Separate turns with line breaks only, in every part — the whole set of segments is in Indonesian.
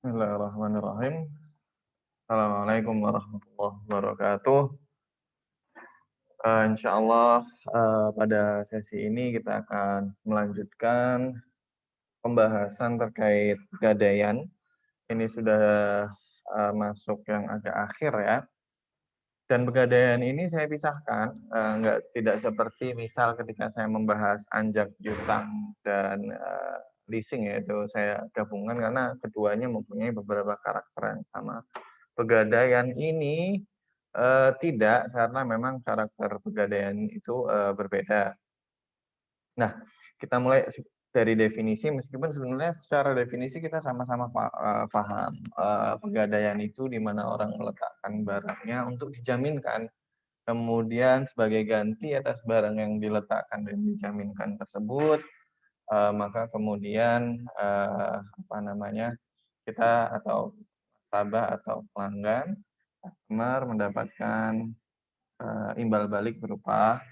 Bismillahirrahmanirrahim. Assalamualaikum warahmatullahi wabarakatuh. Insyaallah, pada sesi ini kita akan melanjutkan pembahasan terkait pegadaian. Ini sudah, masuk yang agak akhir ya, dan pegadaian ini saya pisahkan, tidak seperti misal ketika saya membahas anjak piutang dan, leasing ya, itu saya gabungkan karena keduanya mempunyai beberapa karakter yang sama. Pegadaian ini, tidak, karena memang karakter pegadaian itu, berbeda. Nah, kita mulai dari definisi meskipun sebenarnya secara definisi kita sama-sama paham, pegadaian itu di mana orang meletakkan barangnya untuk dijaminkan, kemudian sebagai ganti atas barang yang diletakkan dan dijaminkan tersebut, maka kemudian, apa namanya, kita atau nasabah atau pelanggan, customer mendapatkan, imbal balik berupa,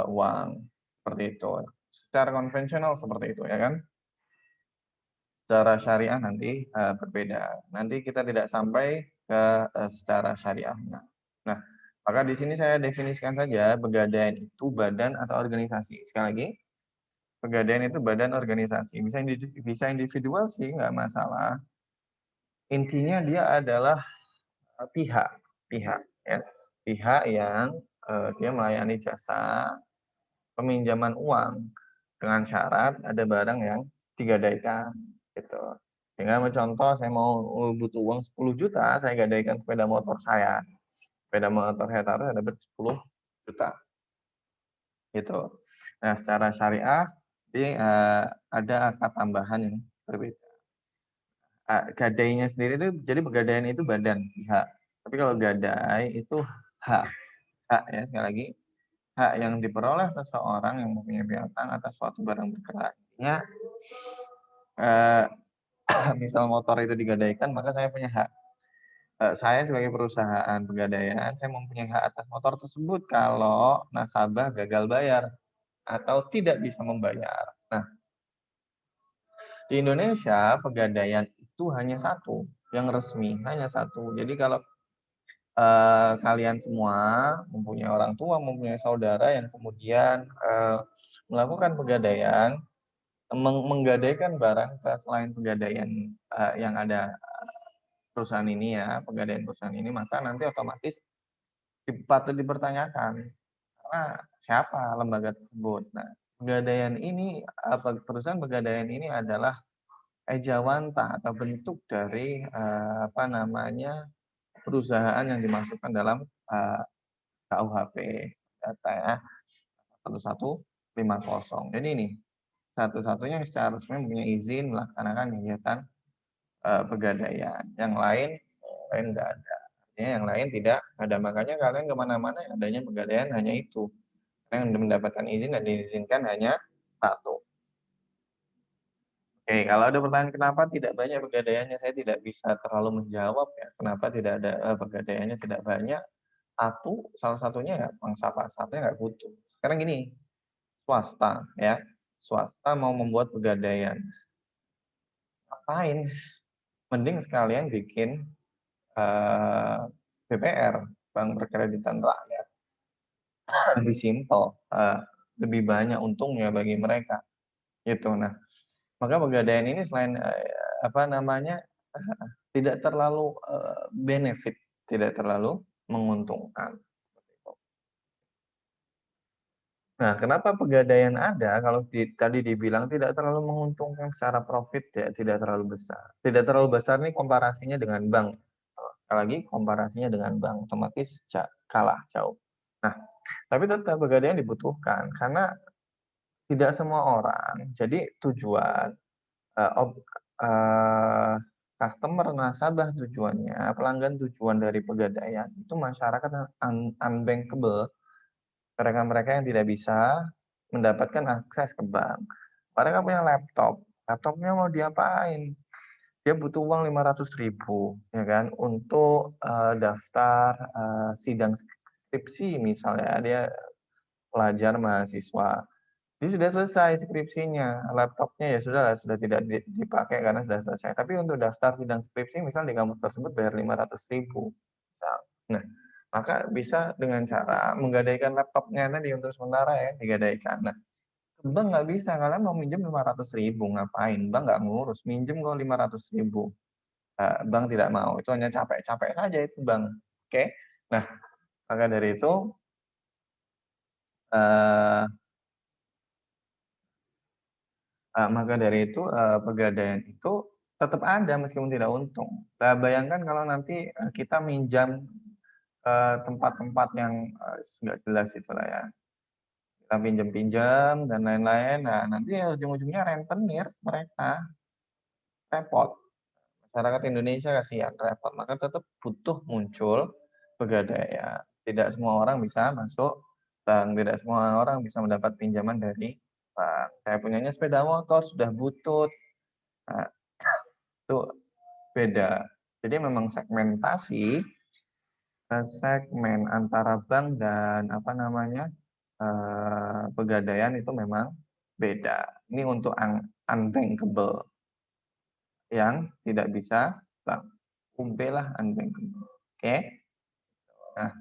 uang, seperti itu. Secara konvensional seperti itu ya kan. Secara syariah nanti, berbeda. Nanti kita tidak sampai ke, secara syariahnya. Nah, maka di sini saya definisikan saja pegadaian itu badan atau organisasi. Sekali lagi, pegadaian itu badan organisasi. Bisa individual sih nggak masalah. Intinya dia adalah, pihak pihak ya, pihak yang, dia melayani jasa peminjaman uang dengan syarat ada barang yang digadaikan, gitu. Dengan mencontoh saya mau butuh uang 10 juta, saya gadaikan sepeda motor saya. Sepeda motor saya taruh saya dapat 10 juta, gitu. Nah, secara syariah jadi, ada akad tambahan yang berbeda. Gadainya sendiri itu jadi pegadaian itu badan, pihak. Tapi kalau gadai itu hak, hak ya sekali lagi, hak yang diperoleh seseorang yang mempunyai piutang atas suatu barang bergerak. Intinya, eee, misal motor itu digadaikan maka saya punya hak. Saya sebagai perusahaan pegadaian, saya mempunyai hak atas motor tersebut kalau nasabah gagal bayar atau tidak bisa membayar. Nah, di Indonesia pegadaian itu hanya satu, yang resmi hanya satu. Jadi kalau, kalian semua mempunyai orang tua, mempunyai saudara yang kemudian, melakukan pegadaian, menggadaikan barang ke selain pegadaian, yang ada perusahaan ini ya, pegadaian perusahaan ini, maka nanti otomatis patut dipertanyakan, karena siapa lembaga tersebut. Nah, pegadaian ini, perusahaan pegadaian ini adalah ejawantah atau bentuk dari, apa namanya, perusahaan yang dimasukkan dalam, KUHP data ya, 1150. Jadi ini, satu-satunya yang secara resmi mempunyai izin melaksanakan kegiatan, pegadaian. Yang lain nggak ada. Artinya yang lain tidak ada. Makanya kalian ke mana-mana yang adanya pegadaian hanya itu. Yang mendapatkan izin dan diizinkan hanya satu. Oke, kalau ada pertanyaan kenapa tidak banyak pegadaiannya, saya tidak bisa terlalu menjawab ya, kenapa tidak ada, pegadaiannya tidak banyak. Salah satunya ya pangsa pasarnya nggak butuh. Sekarang gini, swasta ya, swasta mau membuat pegadaian, ngapain? Mending sekalian bikin, BPR, Bank Perkreditan Rakyat, lebih simpel, lebih banyak untungnya bagi mereka, gitu. Nah, maka pegadaian ini selain, apa namanya, tidak terlalu, benefit, tidak terlalu menguntungkan. Nah, kenapa pegadaian ada kalau tadi dibilang tidak terlalu menguntungkan secara profit ya, tidak terlalu besar. Tidak terlalu besar nih komparasinya dengan bank. Sekali lagi komparasinya dengan bank otomatis kalah jauh. Nah, tapi tetap pegadaian dibutuhkan karena tidak semua orang jadi tujuan, eee, ob eee, customer, nasabah tujuannya, pelanggan tujuan dari pegadaian itu masyarakat yang unbankable. Mereka-mereka yang tidak bisa mendapatkan akses ke bank. Mereka punya laptop, laptopnya mau diapain? Dia butuh uang 500.000 ya kan, untuk, daftar, sidang skripsi misalnya, dia pelajar mahasiswa. Jadi sudah selesai skripsinya, laptopnya ya sudahlah, sudah tidak dipakai karena sudah selesai. Tapi untuk daftar sidang skripsi misal di kampus tersebut bayar 500.000 misal. Nah, maka bisa dengan cara menggadaikan laptopnya tadi untuk sementara ya, digadaikan. Nah, ke bank nggak bisa, kalian mau minjem 500.000 ngapain? Bank nggak ngurus, minjem kok 500.000. Bank tidak mau, itu hanya capek-capek saja itu bank. Oke. Nah, maka dari itu, eee pegadaian itu tetap ada meskipun tidak untung. Nah, bayangkan kalau nanti, kita minjam ke tempat-tempat yang, nggak jelas itulah ya, kita pinjam-pinjam dan lain-lain, nah nanti ya ujung-ujungnya rentenir mereka, repot. Masyarakat Indonesia kasihan, repot. Maka tetap butuh muncul pegadaian. Tidak semua orang bisa masuk bank, tidak semua orang bisa mendapat pinjaman dari bank. Saya punyanya sepeda motor, sudah butut, nah itu beda. Jadi memang segmen antara bank dan apa namanya, pegadaian itu memang beda. Ini untuk unbankable yang tidak bisa bank. Lah unbankable. Oke. Nah,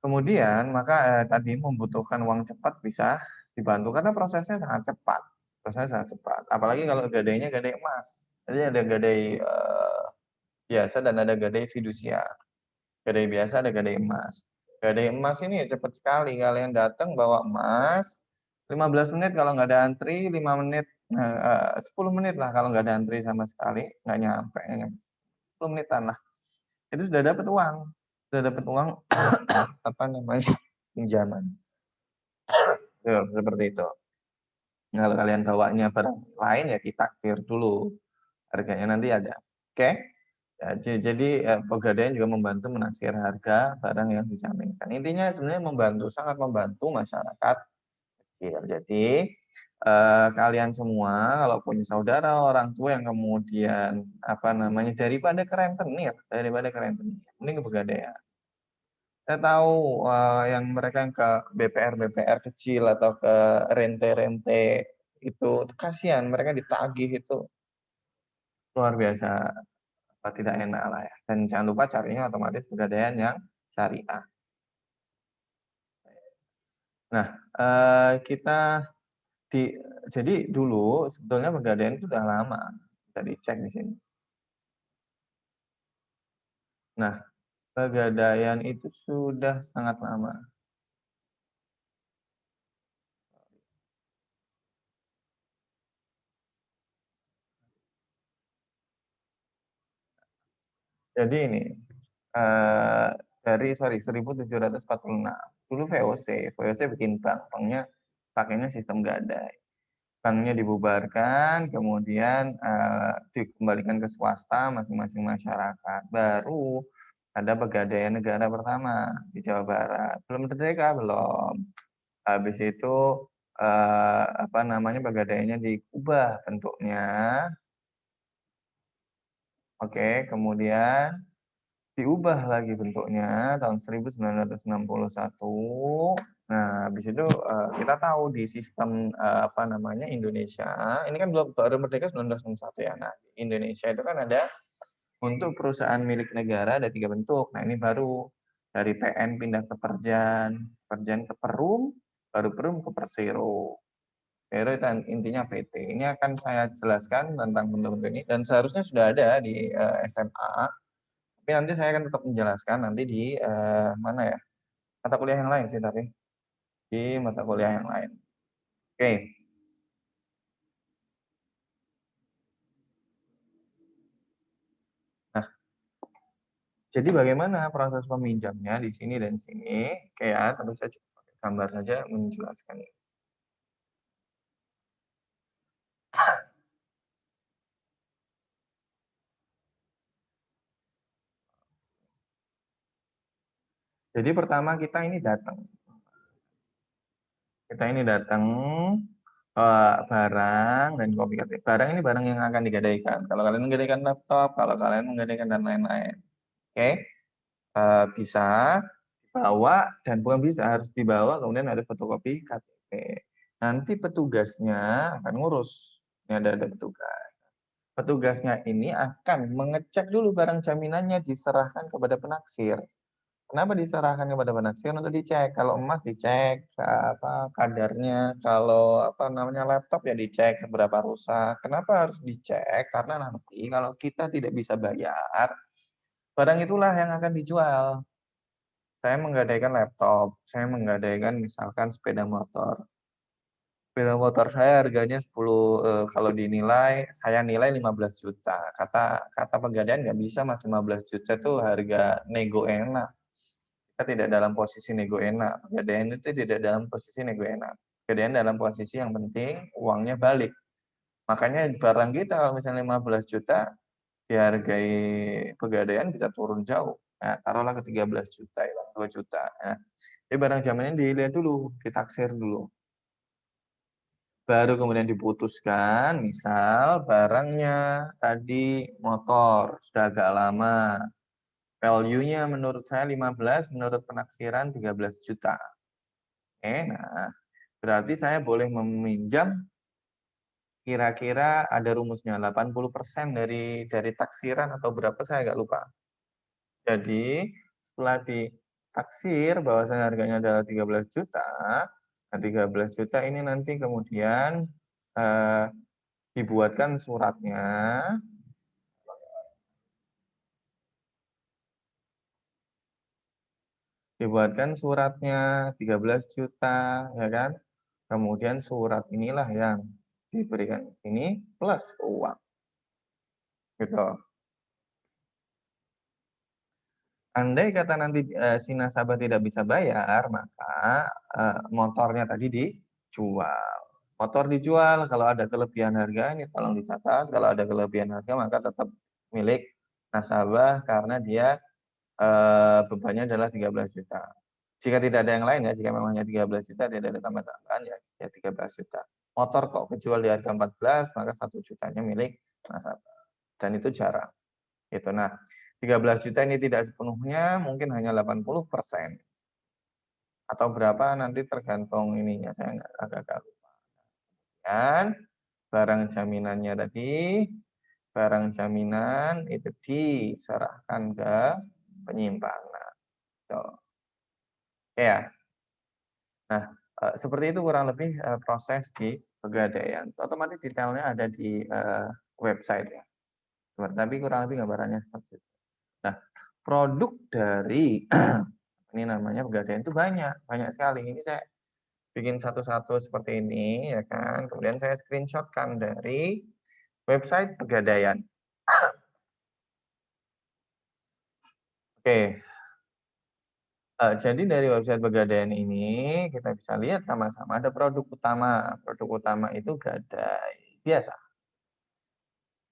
kemudian maka, tadi membutuhkan uang cepat bisa dibantu karena prosesnya sangat cepat. Prosesnya sangat cepat. Apalagi kalau gadainya gadai emas. Jadi ada gadai, biasa dan ada gadai fidusia. Gadai biasa ada gadai emas. Gadai emas ini ya cepat sekali, kalian datang bawa emas, 15 menit kalau nggak ada antri, 5 menit, 10 menit lah kalau nggak ada antri sama sekali, nggak nyampe, 10 menitan lah. Itu sudah dapat uang apa namanya, pinjaman. Seperti itu. Nah, kalau kalian bawanya barang lain ya ditaksir dulu, harganya nanti ada. Oke? Ya, jadi Pegadaian juga membantu menaksir harga barang yang dijaminkan. Intinya sebenarnya membantu, sangat membantu masyarakat kecil. Jadi kalian semua kalau punya saudara, orang tua yang kemudian apa namanya daripada kerentenir, mending ke Pegadaian. Saya tahu yang mereka yang ke BPR-BPR kecil atau ke rente-rente itu kasihan, mereka ditagih itu luar biasa tidak enak lah ya. Dan jangan lupa carinya otomatis Pegadaian yang syariah. Nah, kita di jadi dulu sebetulnya Pegadaian itu udah lama, bisa dicek di sini. Nah, Pegadaian itu sudah sangat lama. Jadi ini, dari 1746. Dulu VOC bikin bank, banknya pakainya sistem gadai. Banknya dibubarkan, kemudian dikembalikan ke swasta masing-masing masyarakat. Baru ada Pegadaian Negara pertama di Jawa Barat. Belum merdeka, belum. Habis itu apa namanya Pegadaiannya diubah bentuknya. Oke, kemudian diubah lagi bentuknya tahun 1961. Nah, habis itu kita tahu di sistem apa namanya Indonesia, ini kan baru merdeka 1961 ya. Nah, di Indonesia itu kan ada untuk perusahaan milik negara ada 3 bentuk. Nah, ini baru dari PN pindah ke Perjan, Perjan ke Perum, baru Perum ke Persero. Persero itu intinya PT. Ini akan saya jelaskan tentang bentuk-bentuk ini dan seharusnya sudah ada di SMA. Tapi nanti saya akan tetap menjelaskan nanti di mana ya? Mata kuliah yang lain sih tapi di mata kuliah yang lain. Oke. Nah, jadi bagaimana proses peminjamnya di sini dan sini? Oke ya, tapi saya coba pakai gambar saja menjelaskan ini. Jadi pertama kita ini datang. Kita ini datang barang dan kopi KTP. Barang ini barang yang akan digadaikan. Kalau kalian menggadaikan laptop, kalau kalian menggadaikan dan lain-lain. Oke, bisa dibawa dan bukan bisa harus dibawa kemudian ada fotokopi KTP. nanti petugasnya akan ngurus. Ini ada petugas. Petugasnya ini akan mengecek dulu barang jaminannya diserahkan kepada penaksir. Kenapa diserahkan kepada penaksir? Untuk dicek. Kalau emas dicek apa kadarnya, kalau apa namanya laptop ya dicek seberapa rusak. Kenapa harus dicek? Karena nanti kalau kita tidak bisa bayar, barang itulah yang akan dijual. Saya menggadaikan laptop, saya menggadaikan misalkan sepeda motor. Sepeda motor saya harganya 10, kalau dinilai, saya nilai 15 juta. Kata pegadaian nggak bisa Mas, 15 juta tuh harga nego enak. Kita tidak dalam posisi nego enak. Pegadaian itu tidak dalam posisi nego enak. Pegadaian dalam posisi yang penting uangnya balik. Makanya barang kita kalau misalnya 15 juta, dihargai pegadaian bisa turun jauh. Nah, taruhlah ke 13 juta, ya, 2 juta. Nah, jadi barang jaminannya dilihat dulu, ditaksir dulu. Baru kemudian diputuskan, misal barangnya tadi motor, sudah agak lama. Value-nya menurut saya 15, menurut penaksiran 13 juta. Oke, nah berarti saya boleh meminjam kira-kira ada rumusnya 80% dari taksiran atau berapa saya agak lupa. Jadi setelah ditaksir bahwasanya harganya adalah 13 juta, nah 13 juta ini nanti kemudian eh, dibuatkan suratnya, dibuatkan suratnya 13 juta, ya kan? Kemudian surat inilah yang diberikan ini plus uang, gitu. Andai kata nanti si nasabah tidak bisa bayar, maka motornya tadi dijual. Motor dijual, kalau ada kelebihan harga, ini tolong dicatat, kalau ada kelebihan harga maka tetap milik nasabah karena dia bebannya adalah 13 juta. Jika tidak ada yang lain ya, jika memang hanya 13 juta, tidak ada tambah-tambahan ya 13 juta. Motor kok kejual di harga 14, maka 1 jutanya milik nasabah. Dan itu jarang. Gitu. Nah, 13 juta ini tidak sepenuhnya, mungkin hanya 80%. Atau berapa nanti tergantung ininya, saya agak lupa. Dan barang jaminannya tadi, barang jaminan itu diserahkan ke penyimpanan. Gitu. Ya. Nah, seperti itu kurang lebih proses di pegadaian. Otomatis detailnya ada di website ya. Tapi kurang lebih gambarannya seperti itu. Nah, produk dari ini namanya pegadaian itu banyak sekali. Ini saya bikin satu-satu seperti ini ya kan. Kemudian saya screenshotkan dari website pegadaian. Oke. Jadi dari website pegadaian ini kita bisa lihat sama-sama ada produk utama. Produk utama itu gadai biasa.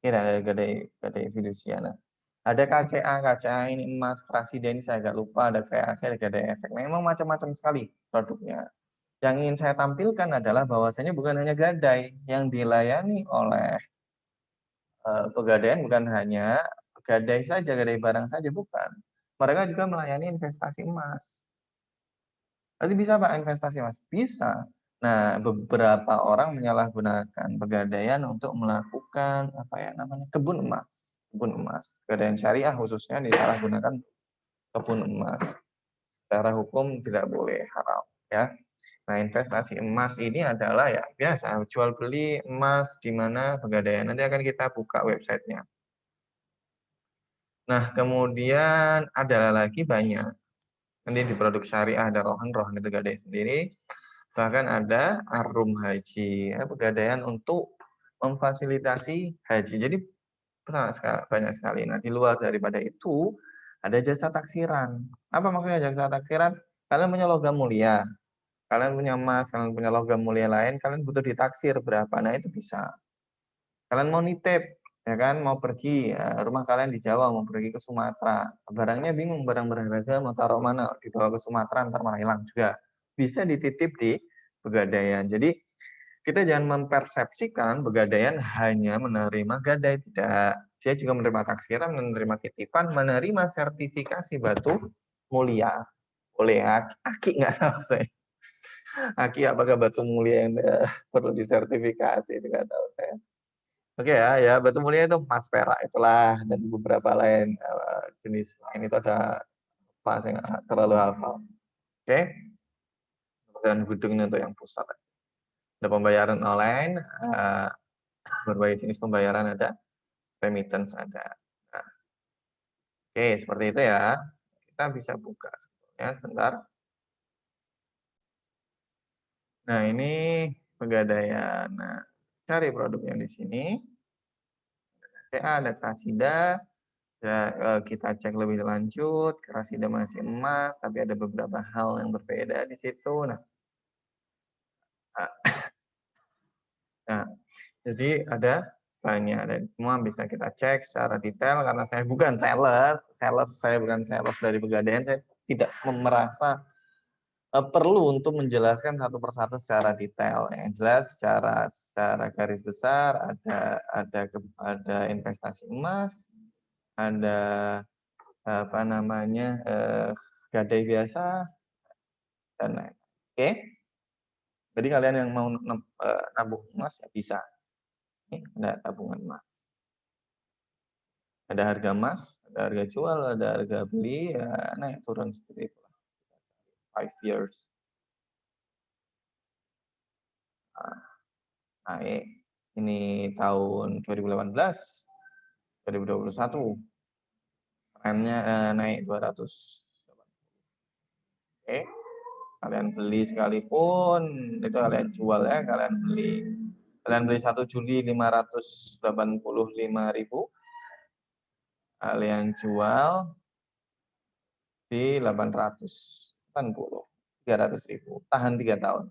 Kira ada gadai fidusiana. Ada KCA ini emas, Presiden ini saya agak lupa, ada KAC, ada gadai efek. Memang macam-macam sekali produknya. Yang ingin saya tampilkan adalah bahwasanya bukan hanya gadai yang dilayani oleh pegadaian, bukan hanya gadai saja, gadai barang saja, bukan. Mereka juga melayani investasi emas. Berarti bisa Pak investasi emas? Bisa. Nah, beberapa orang menyalahgunakan pegadaian untuk melakukan apa ya namanya kebun emas. Kebun emas. Pegadaian syariah khususnya disalahgunakan kebun emas. Secara hukum tidak boleh, haram ya. Nah, investasi emas ini adalah ya biasa jual beli emas di mana pegadaian. Nanti akan kita buka websitenya. Nah, kemudian ada lagi banyak. Nanti di produk syariah ada rohan itu gadai sendiri. Bahkan ada arum haji, ya, pegadaian untuk memfasilitasi haji. Jadi banyak sekali. Nah, di luar daripada itu ada jasa taksiran. Apa maksudnya jasa taksiran? Kalian punya logam mulia, kalian punya emas, kalian punya logam mulia lain, kalian butuh ditaksir berapa? Nah, itu bisa. Kalian mau nitip, ya kan, mau pergi, rumah kalian di Jawa, mau pergi ke Sumatera. Barangnya bingung, barang berharga mau taruh mana, dibawa ke Sumatera, ntar malah hilang juga. Bisa dititip di pegadaian. Jadi, kita jangan mempersepsikan pegadaian hanya menerima gadai, tidak. Dia juga menerima taksiran, menerima titipan, menerima sertifikasi batu mulia. Boleh, aki nggak tahu saya. Aki apakah batu mulia yang perlu disertifikasi itu nggak tahu saya. Oke ya batu mulia itu emas, perak itulah dan beberapa lain jenis lain itu ada apa saya nggak terlalu hafal. Oke, dan Gudung ini untuk yang pusat. Ada pembayaran online, berbagai jenis pembayaran ada, remittance ada. Nah, oke seperti itu ya. Kita bisa buka sebetulnya sebentar. Nah ini pegadaian. Nah, cari produk yang di sini. Ada Krasida, ya, kita cek lebih lanjut, Krasida masih emas, tapi ada beberapa hal yang berbeda di situ. Nah, nah jadi ada banyak dan semua bisa kita cek secara detail karena saya bukan saya bukan sales dari Pegadaian, saya tidak merasa perlu untuk menjelaskan satu persatu secara detail. Yang jelas secara garis besar ada investasi emas, ada apa namanya gadai biasa dan lain. Oke, jadi kalian yang mau nabung emas ya bisa. Ini ada tabungan emas. Ada harga emas, ada harga jual, ada harga beli, ya naik turun seperti itu. 5 years. Nah, naik. Ini tahun 2018, 2021. Trennya naik 200. Oke. Kalian beli sekalipun, itu kalian jual ya, kalian beli 1 Juli 585.000, kalian jual di 880, 300.000, tahan 3 tahun.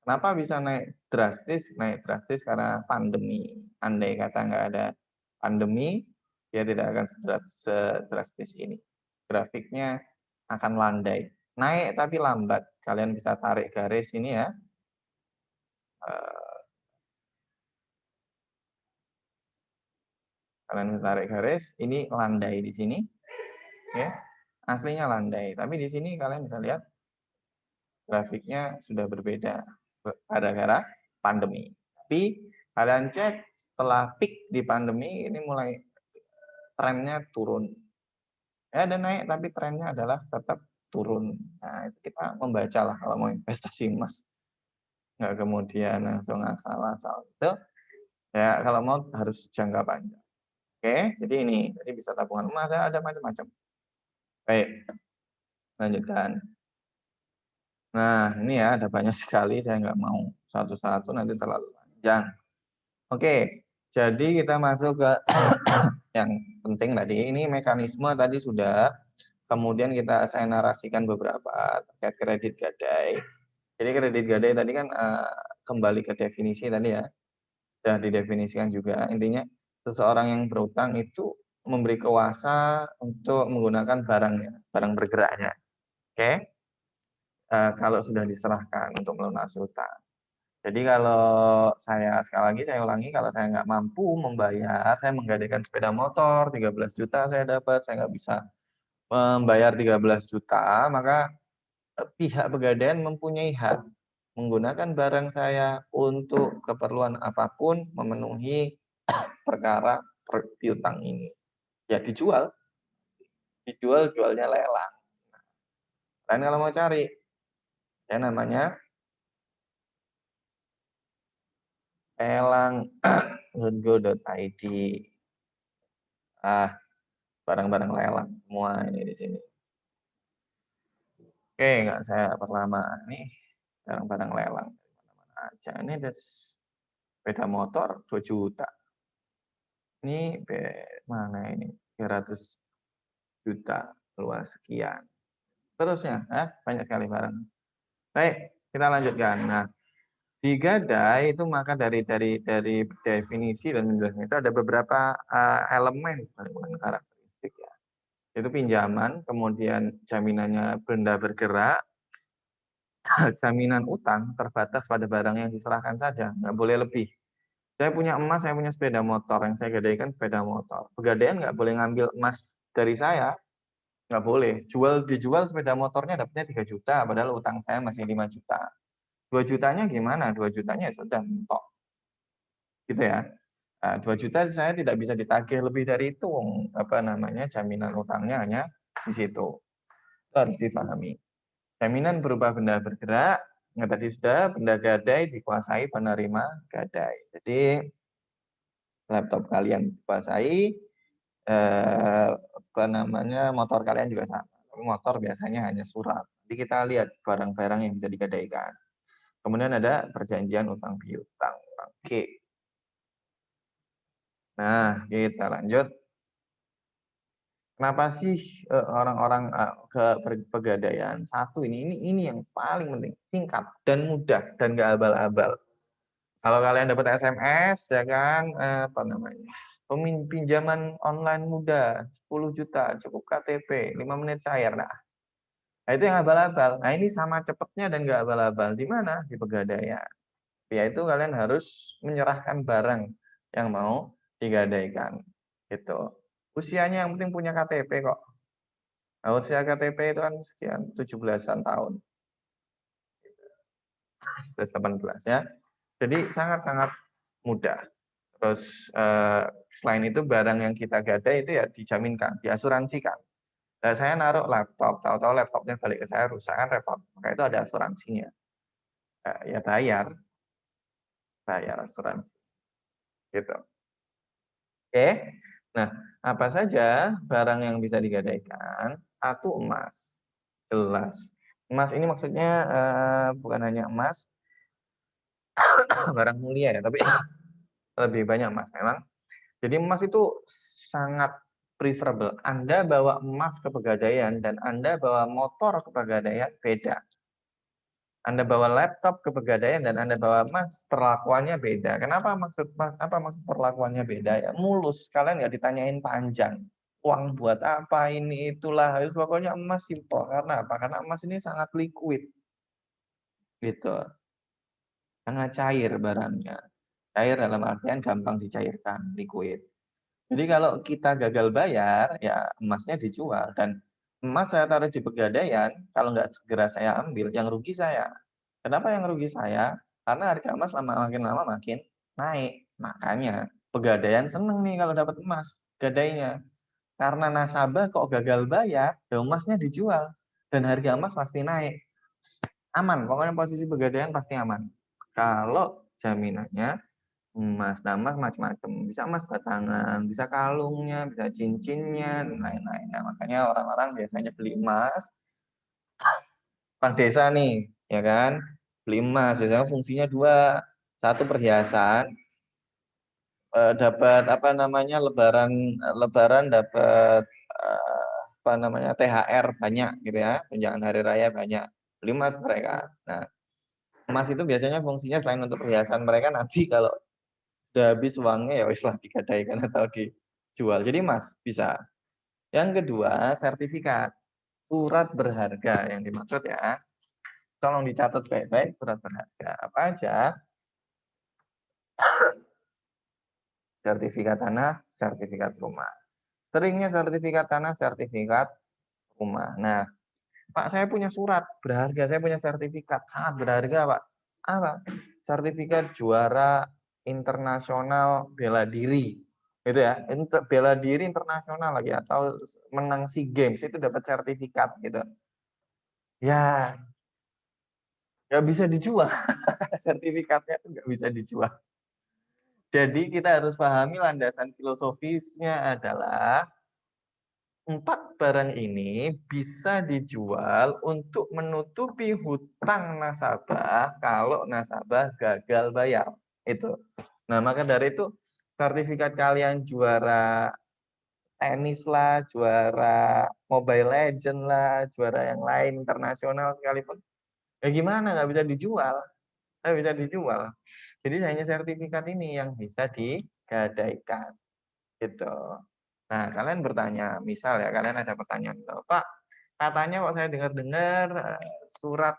Kenapa bisa naik drastis? Naik drastis karena pandemi. Andai kata nggak ada pandemi, dia tidak akan sedrastis ini. Grafiknya akan landai. Naik tapi lambat. Kalian bisa tarik garis ini ya. Kalian bisa tarik garis, ini landai di sini. Ya. Aslinya landai, tapi di sini kalian bisa lihat grafiknya sudah berbeda gara-gara pandemi. Tapi kalian cek setelah peak di pandemi ini mulai trennya turun. Ya ada naik tapi trennya adalah tetap turun. Nah, itu kita membaca lah kalau mau investasi emas. Nggak kemudian langsung asal-asal. Itu ya kalau mau harus jangka panjang. Oke, jadi ini. Jadi bisa tabungan emas, ada macam-macam. Baik, lanjutkan. Nah, ini ya ada banyak sekali, saya nggak mau satu-satu nanti terlalu panjang. Oke, jadi kita masuk ke yang penting tadi. Ini mekanisme tadi sudah, kemudian saya narasikan beberapa terkait kredit gadai. Jadi kredit gadai tadi kan kembali ke definisi tadi ya, sudah didefinisikan juga. Intinya seseorang yang berutang itu memberi kuasa untuk menggunakan barangnya, barang bergeraknya. Oke, kalau sudah diserahkan untuk melunasi utang. Jadi kalau sekali lagi saya ulangi, kalau saya nggak mampu membayar, saya menggadaikan sepeda motor, 13 juta saya dapat, saya nggak bisa membayar 13 juta, maka pihak pegadaian mempunyai hak menggunakan barang saya untuk keperluan apapun, memenuhi perkara piutang ini. Ya jualnya lelang. Kalian kalau mau cari, ya namanya lelang.go.id. Barang-barang lelang semua ini di sini. Oke, nggak saya perlama nih barang-barang lelang mana aja. Ini ada sepeda motor 2 juta. Ini mana ini 300 juta luas sekian. Terusnya, banyak sekali barang. Baik, kita lanjutkan. Nah, di gadai itu maka dari definisi dan penjelasan itu ada beberapa elemen bukan karakteristik ya. Itu pinjaman, kemudian jaminannya benda bergerak, jaminan utang terbatas pada barang yang diserahkan saja, nggak boleh lebih. Saya punya emas, saya punya sepeda motor, yang saya gadaikan sepeda motor. Pegadaian nggak boleh ngambil emas dari saya, nggak boleh. Dijual sepeda motornya dapatnya 3 juta, padahal utang saya masih 5 juta. 2 jutanya gimana? 2 jutanya ya sudah mentok, gitu ya. 2 juta saya tidak bisa ditagih lebih dari itu, jaminan utangnya hanya di situ. Itu harus dipahami. Jaminan berupa benda bergerak, tadi sudah, benda gadai dikuasai penerima gadai. Jadi laptop kalian dikuasai, motor kalian juga sama. Motor biasanya hanya surat. Jadi kita lihat barang-barang yang bisa digadaikan. Kemudian ada perjanjian utang piutang. Oke. Nah, kita lanjut. Kenapa sih orang-orang ke pegadaian? Satu ini yang paling penting, singkat dan mudah dan nggak abal-abal. Kalau kalian dapat SMS ya kan pinjaman online mudah 10 juta cukup KTP 5 menit cair. Nah, itu yang abal-abal. Nah, ini sama cepatnya dan nggak abal-abal. Di mana? Di pegadaian. Yaitu kalian harus menyerahkan barang yang mau digadaikan. Gitu. Usianya yang penting punya KTP kok. Nah, usia KTP itu kan sekian 17-an tahun. 18 ya. Jadi sangat-sangat mudah. Terus selain itu barang yang kita gadai itu ya dijaminkan, diasuransikan. Nah, saya naruh laptop, tahu-tahu laptopnya balik ke saya rusak kan repot. Maka itu ada asuransinya. Ya bayar asuransi. Gitu. Oke. Nah, apa saja barang yang bisa digadaikan? Satu, emas. Jelas. Emas ini maksudnya bukan hanya emas, barang mulia ya, tapi lebih banyak emas memang. Jadi emas itu sangat preferable. Anda bawa emas ke pegadaian dan Anda bawa motor ke pegadaian beda. Anda bawa laptop ke pegadaian dan Anda bawa emas, perlakuannya beda. Kenapa apa maksud perlakuannya beda? Ya mulus, kalian nggak ditanyain panjang. Uang buat apa ini itulah, harus pokoknya emas simpel. Karena apa? Karena emas ini sangat liquid. Gitu. Sangat cair barangnya. Cair dalam artian gampang dicairkan, liquid. Jadi kalau kita gagal bayar, ya emasnya dijual. Dan emas saya taruh di pegadaian, kalau nggak segera saya ambil, yang rugi saya. Kenapa yang rugi saya? Karena harga emas makin lama makin naik. Makanya pegadaian seneng nih kalau dapat emas, gadainya. Karena nasabah kok gagal bayar, ya emasnya dijual. Dan harga emas pasti naik. Aman, pokoknya posisi pegadaian pasti aman. Kalau jaminannya emas, nah emas macam-macam. Bisa emas batangan, bisa kalungnya, bisa cincinnya, dan lain-lain. Nah, makanya orang-orang biasanya beli emas, orang desa nih, ya kan? Beli emas, biasanya fungsinya dua. Satu perhiasan, dapat lebaran dapat THR banyak gitu ya, tunjangan hari raya banyak. Beli emas mereka. Nah, emas itu biasanya fungsinya selain untuk perhiasan mereka nanti kalau udah habis uangnya ya wis lah digadaikan atau dijual. Jadi emas bisa. Yang kedua, sertifikat. Surat berharga yang dimaksud ya. Tolong dicatat baik-baik surat berharga. Apa aja? Sertifikat tanah, sertifikat rumah. Seringnya sertifikat tanah, sertifikat rumah. Nah, Pak, saya punya surat berharga, saya punya sertifikat sangat berharga, Pak. Apa? Sertifikat juara internasional bela diri. Gitu ya. Bela diri internasional lagi atau menang SEA Games itu dapat sertifikat gitu. Ya, nggak bisa dijual. Sertifikatnya itu nggak bisa dijual. Jadi kita harus pahami landasan filosofisnya adalah 4 barang ini bisa dijual untuk menutupi hutang nasabah kalau nasabah gagal bayar. Itu. Nah, maka dari itu sertifikat kalian juara tenis lah, juara Mobile Legend lah, juara yang lain internasional sekalipun, ya gimana nggak bisa dijual? Nggak bisa dijual. Jadi hanya sertifikat ini yang bisa digadaikan. Gitu. Nah, kalian bertanya, misal ya, kalian ada pertanyaan, Pak, katanya kok saya dengar-dengar surat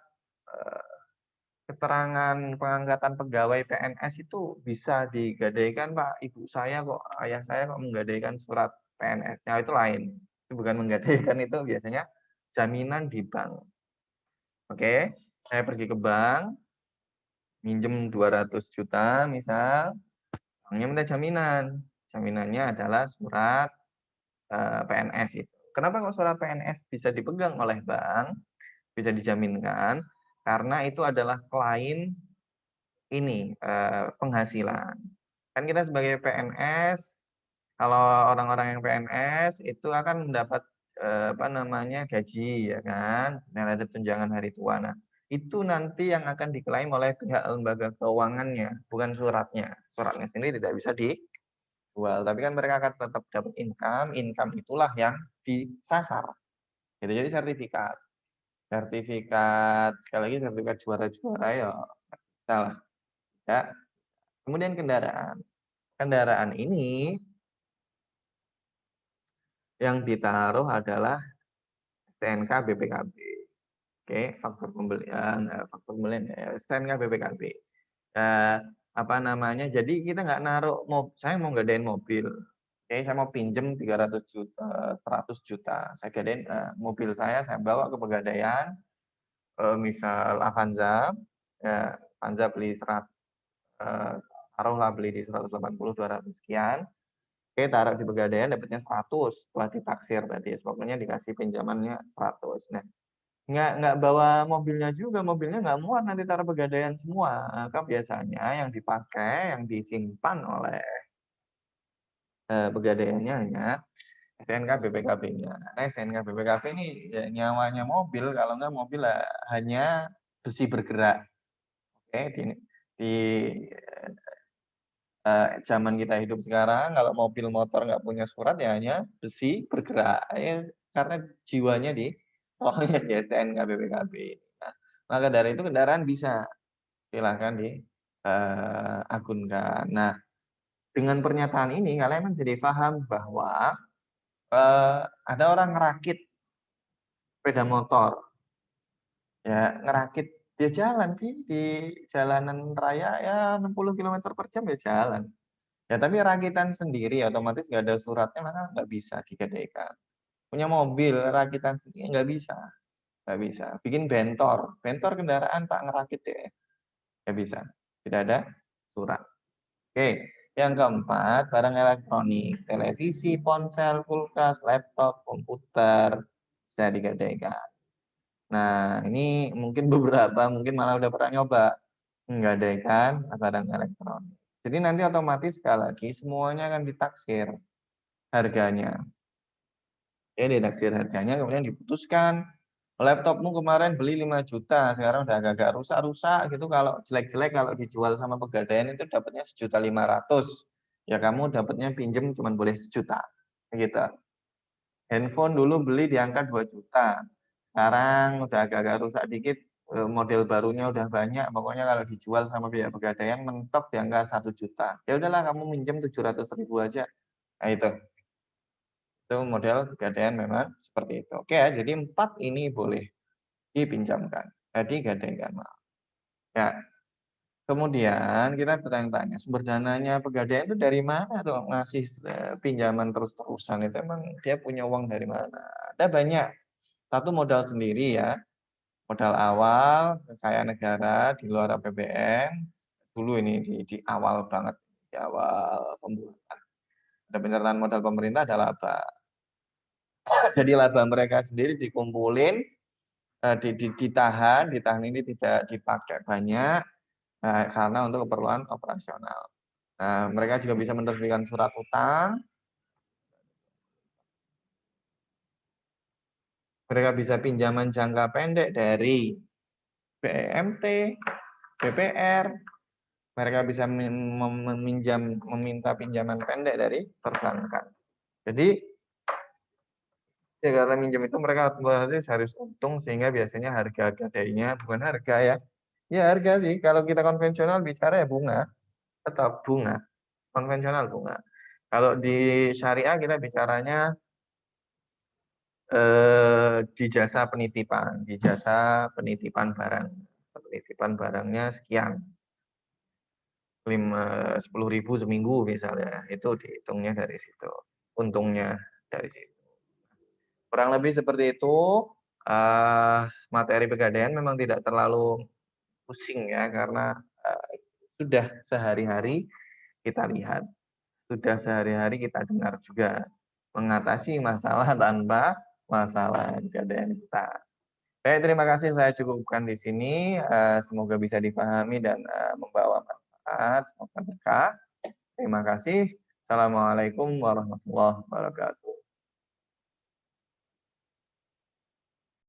keterangan pengangkatan pegawai PNS itu bisa digadaikan, Pak. Ibu saya kok, ayah saya kok menggadaikan surat PNS. Nah, itu lain. Itu bukan menggadaikan, itu biasanya jaminan di bank. Oke, saya pergi ke bank, minjem 200 juta misal, banknya minta jaminan. Jaminannya adalah surat PNS itu. Kenapa kok surat PNS bisa dipegang oleh bank, bisa dijaminkan? Karena itu adalah klaim ini, penghasilan. Kan kita sebagai PNS, kalau orang-orang yang PNS itu akan mendapat, apa namanya, gaji ya kan, dan ada tunjangan hari tua. Nah, itu nanti yang akan diklaim oleh pihak lembaga keuangannya, bukan suratnya. Suratnya sendiri tidak bisa dijual, tapi kan mereka akan tetap dapat income itulah yang disasar, gitu. Jadi sertifikat. Sertifikat, sekali lagi sertifikat juara-juara ya salah, ya. Kemudian kendaraan. Kendaraan ini yang ditaruh adalah STNK BPKB. Oke, faktor pembelian ya, STNK BPKB. Apa namanya, jadi kita nggak naruh saya mau gadain mobil. Oke, saya mau pinjem 300 juta, 100 juta. Saya gadain mobil saya bawa ke Pegadaian, misal Avanza, ya, Avanza beli taruhlah beli di 180, 200 sekian. Oke, taruh di Pegadaian dapatnya 100 setelah ditaksir tadi. Pokoknya dikasih pinjamannya 100. Nah, nggak bawa mobilnya juga, mobilnya nggak muat nanti taruh Pegadaian semua. Maka biasanya yang dipakai, yang disimpan oleh Pegadaiannya hanya STNK BPKB-nya. Nah, STNK BPKB ini ya, nyawanya mobil, kalau nggak mobil hanya besi bergerak. Oke, di zaman kita hidup sekarang, kalau mobil motor nggak punya surat ya hanya besi bergerak. Ya, karena jiwanya di pokoknya di STNK BPKB. Nah, maka dari itu kendaraan bisa silahkan diagunkan. Nah, dengan pernyataan ini kalian menjadi paham bahwa ada orang ngerakit sepeda motor, ya ngerakit dia jalan sih di jalanan raya ya 60 km per jam ya jalan. Ya tapi rakitan sendiri otomatis nggak ada suratnya maka nggak bisa digadaikan. Punya mobil rakitan sendiri nggak bisa, nggak bisa. Bikin bentor, bentor kendaraan Pak ngerakit deh, nggak bisa. Tidak ada surat. Oke, yang keempat barang elektronik, televisi, ponsel, kulkas, laptop, komputer bisa digadaikan. Nah ini mungkin beberapa mungkin malah udah pernah nyoba menggadaikan barang elektronik. Jadi nanti otomatis sekali lagi semuanya akan ditaksir harganya. Ya, ditaksir harganya kemudian diputuskan laptopmu kemarin beli 5 juta, sekarang udah agak-agak rusak-rusak gitu, kalau jelek-jelek kalau dijual sama Pegadaian itu dapatnya 1.500.000. Ya kamu dapatnya pinjem cuma boleh 1 juta. Gitu. Handphone dulu beli di angka 2 juta. Sekarang udah agak-agak rusak dikit, model barunya udah banyak, pokoknya kalau dijual sama pihak Pegadaian mentok di angka 1 juta. Ya udahlah kamu minjem 700.000 aja. Nah itu model Pegadaian memang seperti itu. Oke ya, jadi 4 ini boleh dipinjamkan. Jadi gadaikan. Ya, kemudian kita bertanya-tanya, sumber dananya Pegadaian itu dari mana tuh ngasih pinjaman terus-terusan itu emang dia punya uang dari mana? Ada banyak. Satu modal sendiri ya, modal awal, kekayaan negara di luar APBN, dulu ini di awal banget, di awal pembuatan. Ada penyertaan modal pemerintah ada laba. Jadi laba mereka sendiri dikumpulin, ditahan ini tidak dipakai banyak, karena untuk keperluan operasional. Nah, mereka juga bisa menerbitkan surat utang, mereka bisa pinjaman jangka pendek dari BMT, BPR, mereka bisa meminta pinjaman pendek dari perbankan. Jadi ya karena minjem itu mereka otomatis harus untung sehingga biasanya harga gadainya bukan harga ya. Ya harga sih kalau kita konvensional bicara ya bunga, tetap bunga, konvensional bunga. Kalau di syariah kita bicaranya di jasa penitipan barang. Penitipan barangnya sekian, 10.000 seminggu misalnya, itu dihitungnya dari situ, untungnya dari situ. Kurang lebih seperti itu. Materi Pegadaian memang tidak terlalu pusing ya, karena sudah sehari-hari kita lihat, sudah sehari-hari kita dengar juga, mengatasi masalah tanpa masalah keadaan kita. Baik, terima kasih saya cukupkan di sini, semoga bisa dipahami dan, membawa manfaat, semoga berkah. Terima kasih. Assalamualaikum warahmatullahi wabarakatuh.